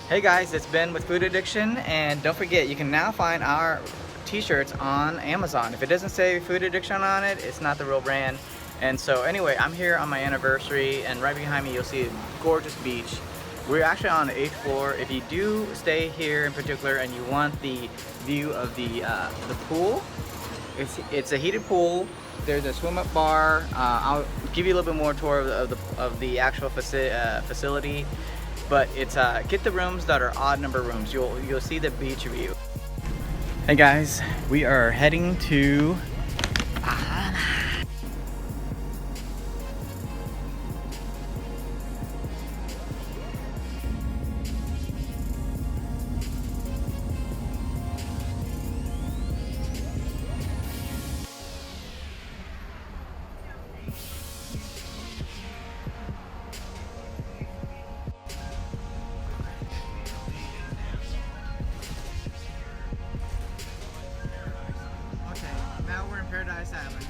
Hey guys, it's Ben with Food Addiction, and don't forget you can now find our t-shirts on Amazon. If it doesn't say Food Addiction on it, it's not the real brand. And so anyway, I'm here on my anniversary, and right behind me you'll see a gorgeous beach. We're actually on the 8th floor. If you do stay here in particular and you want the view of the pool, it's a heated pool. There's a swim up bar. I'll give you a little bit more tour of the actual facility. But it's get the rooms that are odd number rooms. You'll see the beach view. Hey guys, we are heading to Bahamas. Okay, now we're in Paradise Island.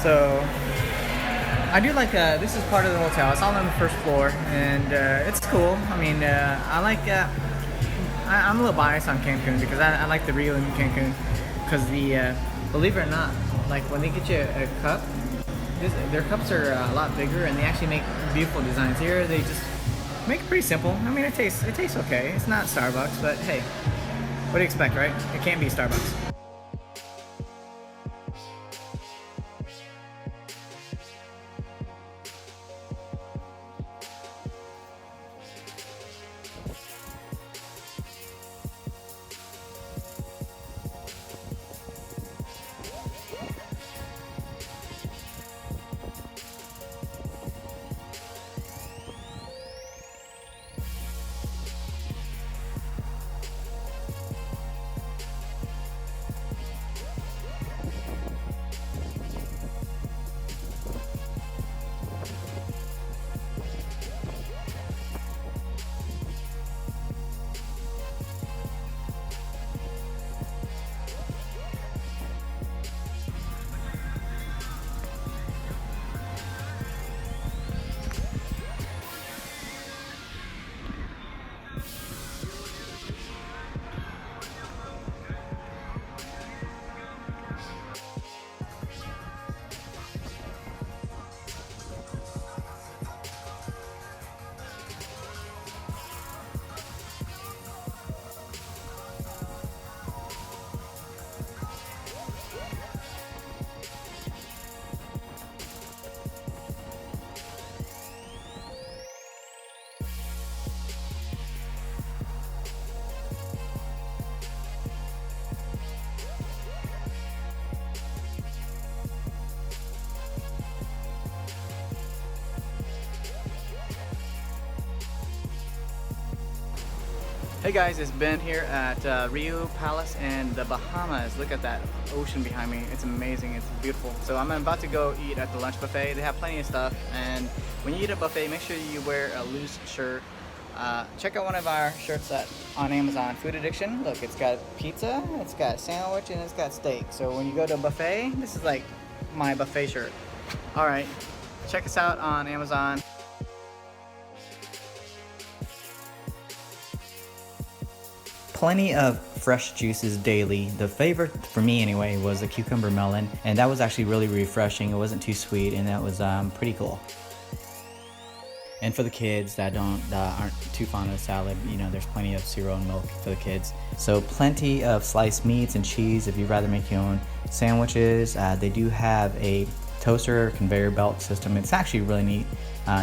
So I do like this is part of the hotel. It's all on the first floor, and it's cool. I mean, I like. I'm a little biased on Cancun because I like the RIU in Cancun because believe it or not, like when they get you a cup, their cups are a lot bigger and they actually make beautiful designs. Here they just make it pretty simple. I mean, it tastes okay. It's not Starbucks, but hey, what do you expect, right? It can't be Starbucks. Hey guys, it's Ben here at RIU Palace in the Bahamas. Look at that ocean behind me. It's amazing. It's beautiful. So I'm about to go eat at the lunch buffet. They have plenty of stuff, and when you eat a buffet, make sure you wear a loose shirt. Check out one of our shirts on Amazon, Food Addiction. Look, it's got pizza, it's got sandwich, and it's got steak. So when you go to a buffet, this is like my buffet shirt. All right, check us out on Amazon. Plenty of fresh juices daily. The favorite for me anyway was the cucumber melon, and that was actually really refreshing. It wasn't too sweet, and that was pretty cool. And for the kids that aren't too fond of salad, you know, there's plenty of cereal and milk for the kids. So plenty of sliced meats and cheese if you'd rather make your own sandwiches. They do have a toaster conveyor belt system. It's actually really neat.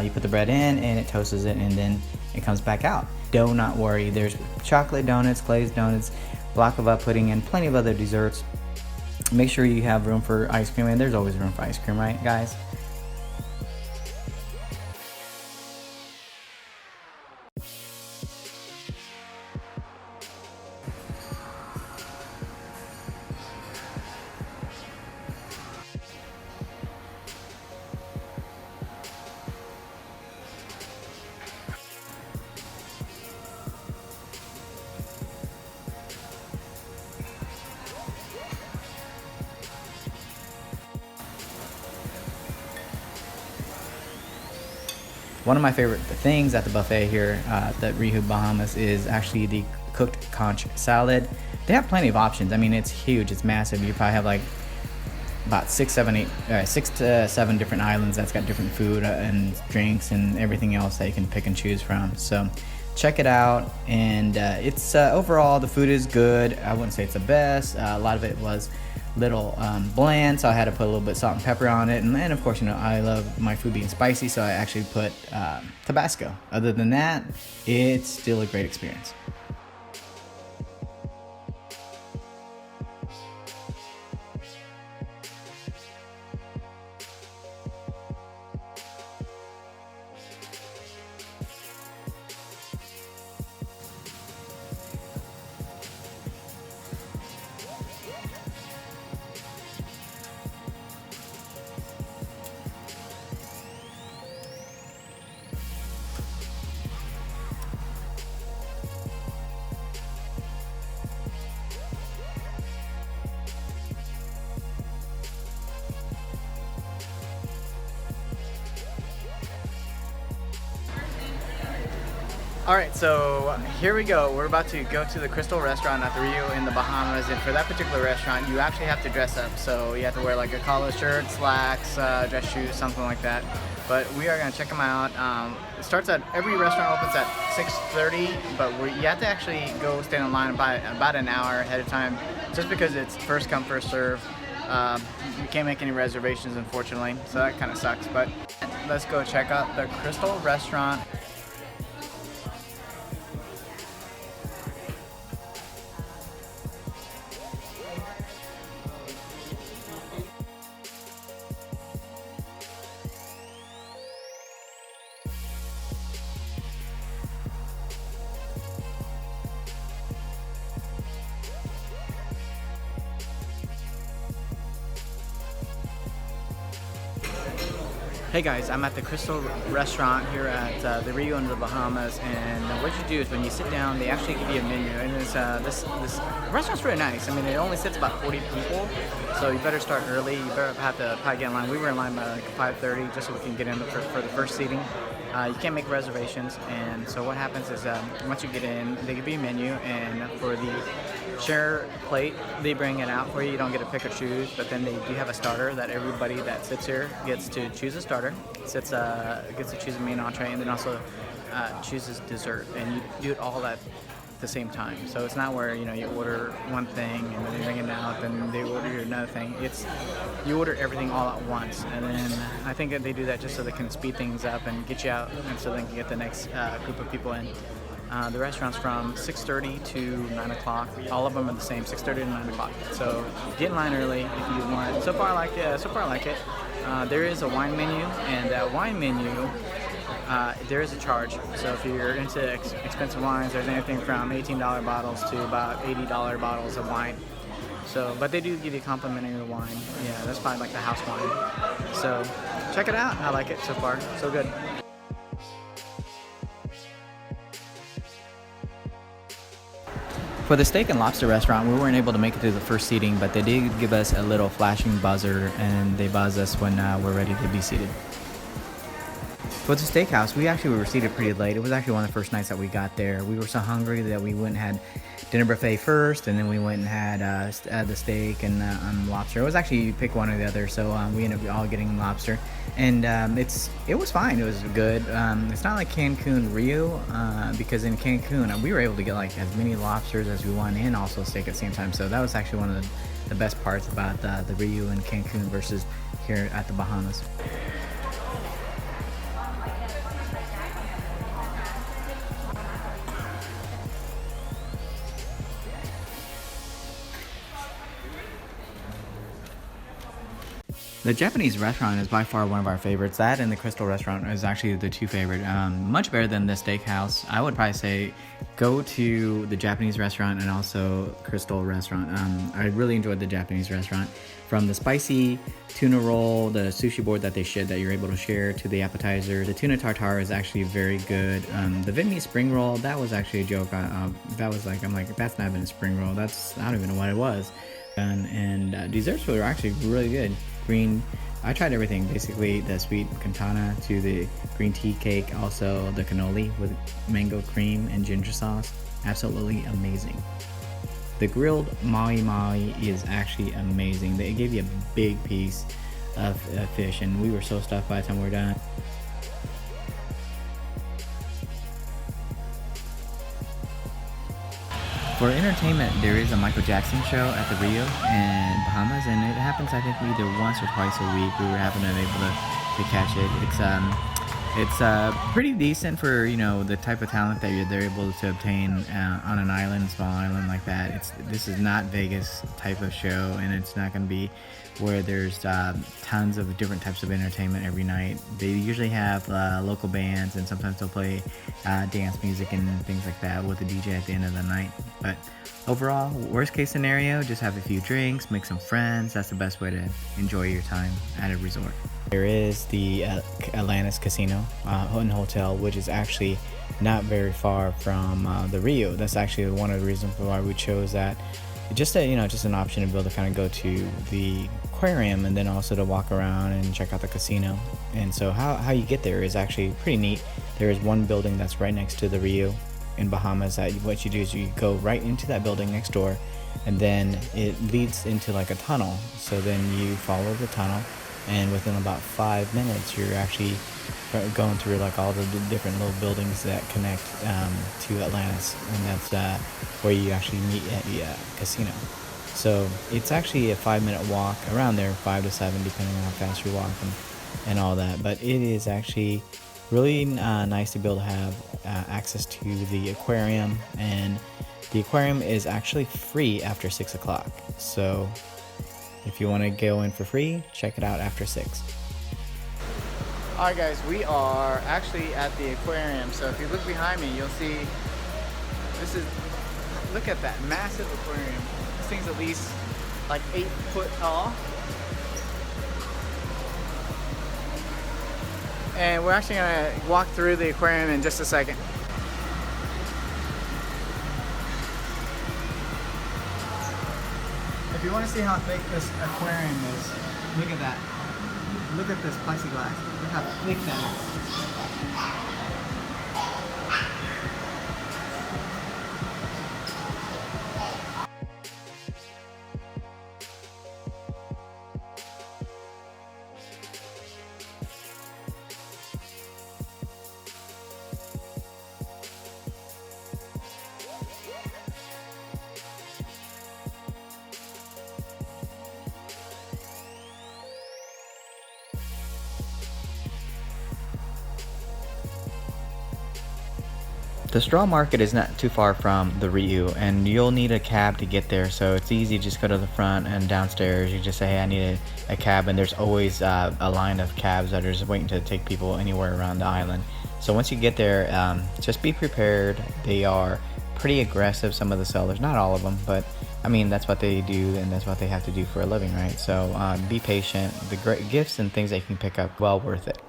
You put the bread in and it toasts it, and then it comes back out. Do not worry, there's chocolate donuts, glazed donuts, baklava pudding, and plenty of other desserts. Make sure you have room for ice cream, and there's always room for ice cream, right guys? One of my favorite things at the buffet here at RIU Bahamas is actually the cooked conch salad. They have plenty of options. I mean, it's huge, it's massive. You probably have like about 6 to 7 different islands that's got different food and drinks and everything else that you can pick and choose from. So check it out, and it's overall the food is good. I wouldn't say it's the best. A lot of it was little bland, so I had to put a little bit of salt and pepper on it, and then of course, you know, I love my food being spicy, so I actually put Tabasco. Other than that, it's still a great experience. All right, so here we go. We're about to go to the Krystal restaurant at the RIU in the Bahamas, and for that particular restaurant, you actually have to dress up. So you have to wear like a collar shirt, slacks, dress shoes, something like that. But we are gonna check them out. It starts at, every restaurant opens at 6:30, but you have to actually go stand in line about an hour ahead of time, just because it's first come, first serve. You can't make any reservations, unfortunately, so that kind of sucks. But let's go check out the Krystal restaurant. Hey guys, I'm at the Krystal restaurant here at the RIU in the Bahamas, and what you do is when you sit down, they actually give you a menu, and this restaurant's really nice. I mean, it only sits about 40 people, so you better start early. You better have to probably get in line. We were in line by like 5:30 just so we can get in for the first seating. You can't make reservations, and so what happens is once you get in, they give you a menu, and for the share plate, they bring it out for you. You don't get to pick or choose, but then they do have a starter that everybody that sits here gets to choose a starter. Gets to choose a main entree, and then also chooses dessert, and you do it all at the same time. So it's not where, you know, you order one thing and then they bring it out, then they order you another thing. It's you order everything all at once, and then I think that they do that just so they can speed things up and get you out, and so they can get the next group of people in. The restaurant's from 6:30 to 9 o'clock. All of them are the same, 6:30 to 9 o'clock. So get in line early if you want. So far I like it. There is a wine menu, and that wine menu, there is a charge. So if you're into expensive wines, there's anything from $18 bottles to about $80 bottles of wine. So, but they do give you complimentary wine. Yeah, that's probably like the house wine. So check it out. I like it so far. So good. For the steak and lobster restaurant, we weren't able to make it through the first seating, but they did give us a little flashing buzzer, and they buzz us when we're ready to be seated. For the steakhouse, we actually were seated pretty late. It was actually one of the first nights that we got there. We were so hungry that we went and had dinner buffet first, and then we went and had the steak and lobster. It was actually, you pick one or the other, so we ended up all getting lobster. And it was fine. It was good. It's not like Cancun RIU, because in Cancun we were able to get like as many lobsters as we wanted and also steak at the same time. So that was actually one of the best parts about the RIU in Cancun versus here at the Bahamas. The Japanese restaurant is by far one of our favorites. That and the Krystal restaurant is actually the two favorite. Much better than the steakhouse. I would probably say go to the Japanese restaurant and also Krystal restaurant. I really enjoyed the Japanese restaurant. From the spicy tuna roll, the sushi board that you're able to share, to the appetizer. The tuna tartare is actually very good. The Vietnamese spring roll, that was actually a joke. That was like, I'm like, that's not even a spring roll. I don't even know what it was. And desserts were actually really good. I tried everything, basically the sweet cantana to the green tea cake, also the cannoli with mango cream and ginger sauce. Absolutely amazing. The grilled mahi is actually amazing. They gave you a big piece of fish, and we were so stuffed by the time we were done. For entertainment, there is a Michael Jackson show at the RIU in Bahamas, and it happens, I think, either once or twice a week. We were happening able to catch it. It's pretty decent for, you know, the type of talent that they're able to obtain on an island, small island like that. This is not Vegas type of show, and it's not going to be where there's tons of different types of entertainment every night. They usually have local bands, and sometimes they'll play dance music and things like that with a DJ at the end of the night. But overall, worst case scenario, just have a few drinks, make some friends. That's the best way to enjoy your time at a resort. There is the Atlantis casino and hotel, which is actually not very far from the RIU. That's actually one of the reasons why we chose that. Just an option to be able to kind of go to the aquarium and then also to walk around and check out the casino. And so how you get there is actually pretty neat. There is one building that's right next to the RIU in Bahamas that what you do is you go right into that building next door, and then it leads into like a tunnel. So then you follow the tunnel, and within about 5 minutes you're actually going through like all the different little buildings that connect to Atlantis, and that's where you actually meet at the casino. So it's actually a 5-minute walk around there, 5 to 7 depending on how fast you walk and all that. But it is actually really nice to be able to have access to the aquarium, and the aquarium is actually free after 6 o'clock. So if you want to go in for free, check it out after 6. Alright guys, we are actually at the aquarium. So if you look behind me, you'll see look at that massive aquarium. This thing's at least like 8 foot tall. And we're actually gonna walk through the aquarium in just a second. If you want to see how thick this aquarium is, look at that. Look at this plexiglass. Look how thick that is. The straw market is not too far from the RIU, and you'll need a cab to get there, so it's easy. Just go to the front, and downstairs you just say, hey, I need a cab, and there's always a line of cabs that are just waiting to take people anywhere around the island. So once you get there, just be prepared. They are pretty aggressive, some of the sellers, not all of them, but I mean that's what they do, and that's what they have to do for a living, right? So be patient. The great gifts and things that you can pick up, well worth it.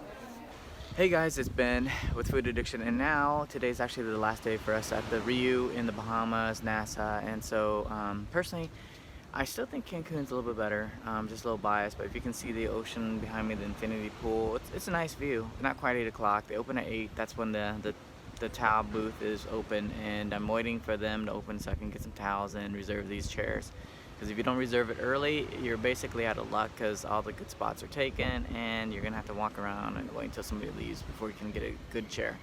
Hey guys, it's Ben with Food Addiction, and now today's actually the last day for us at the RIU in the Bahamas, NASA. And so personally, I still think Cancun's a little bit better, just a little biased, but if you can see the ocean behind me, the infinity pool, it's a nice view. Not quite 8 o'clock, they open at 8, that's when the towel booth is open, and I'm waiting for them to open so I can get some towels and reserve these chairs. Because if you don't reserve it early, you're basically out of luck because all the good spots are taken and you're gonna have to walk around and wait until somebody leaves before you can get a good chair.